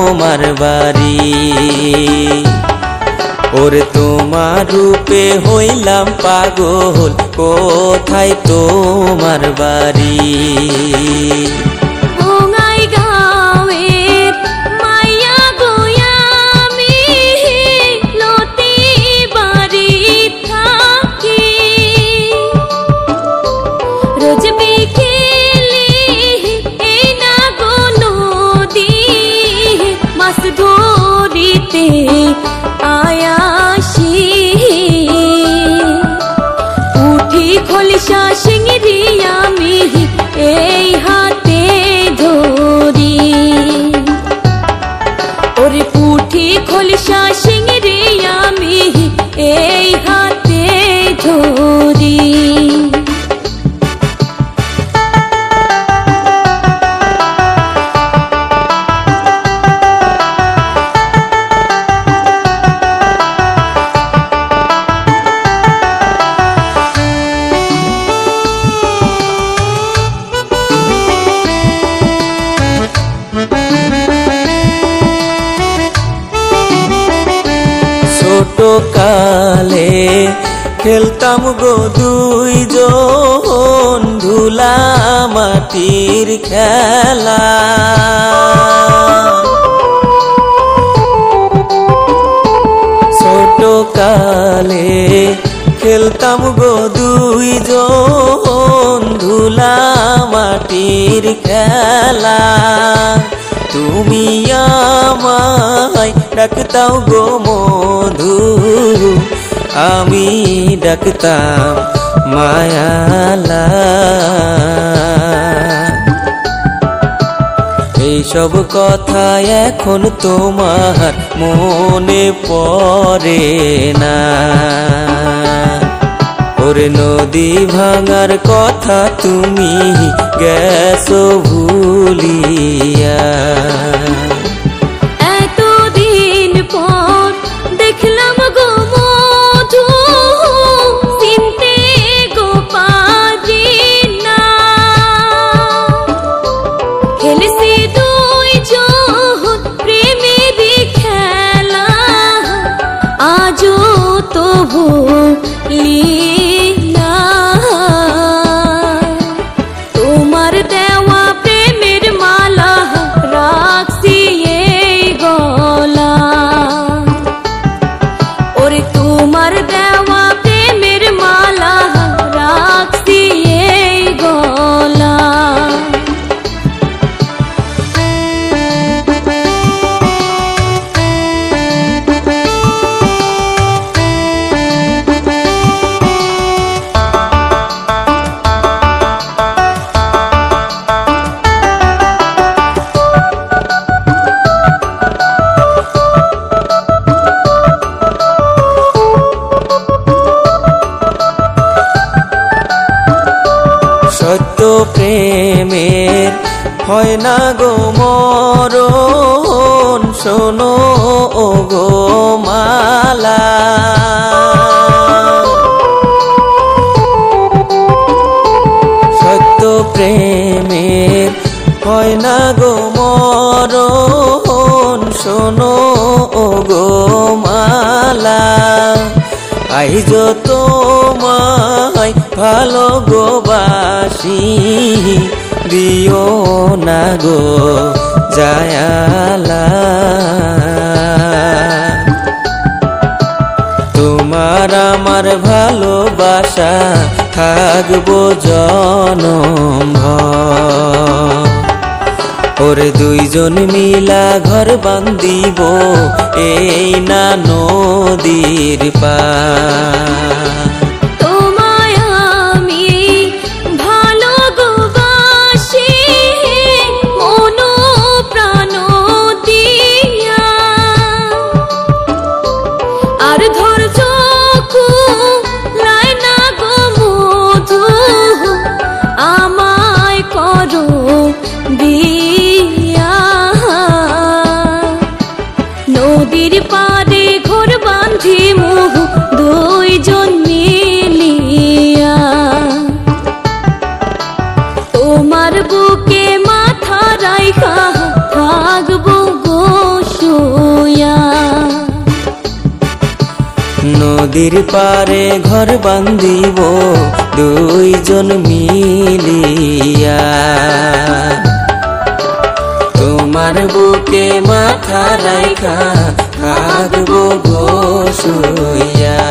তোমার বাড়ি। ওরে তোমার রূপে হইলাম পাগল, কোথায় তোমার বাড়ি? খোলসা শিঙরি আমি এই হাতে ধরি, ওরে পুঠি খোলসা শিঙরি আমি এই হাতে ধরি। ছোট কালে খেলতাম গো দুইজন ধুলা মাটির খেলা, ছোট কালে খেলতাম গো দুইজন ধুলা মাটির খেলা। তুমি আমায় ডাকতাও গো মধু, আমি ডাকতাম মায়ালা। এইসব কথা এখন তোমার মনে পড়ে না? ওরে নদী ভাঙার কথা তুমি গেছো ভুলিয়া। এতদিন পর দেখলাম গো মধু, চিনতে গো পারি না। খেলেছি দুইজন প্রেমের খেলা, আজও তো ভুলি না। তোমার দেওয়া প্রেমের মালা রাখছি এই গলা, ওরে তোমার দেওয়া প্রেমের মালা রাখছি এই গলা। সত্য প্রেমের হয় না গো মরণ, শোনো ও গো মালা। সত্য প্রেমের হয় না গো মরণ, শোনো ও গো মালা। আইজ তোমায় ভালো গো বাসি, দিও না গো জায়ালা। তোমার আমার ভালোবাসা থাকবো জনমভর। ওরে দুইজন মিলা ঘর বান্ধিব এই না নদীর পার। তোমায় আমি ভালো গো বাসি, মন প্রাণ দিয়া। আর ধৈর্য কুলায় না গো মধু, আমায় করো বিয়া। নদীর পাড়ে ঘর বাঁধি মুহ দুইজন মিলিয়া। তোমার বুকে মাথা রাইখা থাকবো গো নদীর পারে ঘর বান্ধিব দুইজন মিলিয়া। তোমার বুকে মাথা রাইখা থাকবো গো শুইয়া।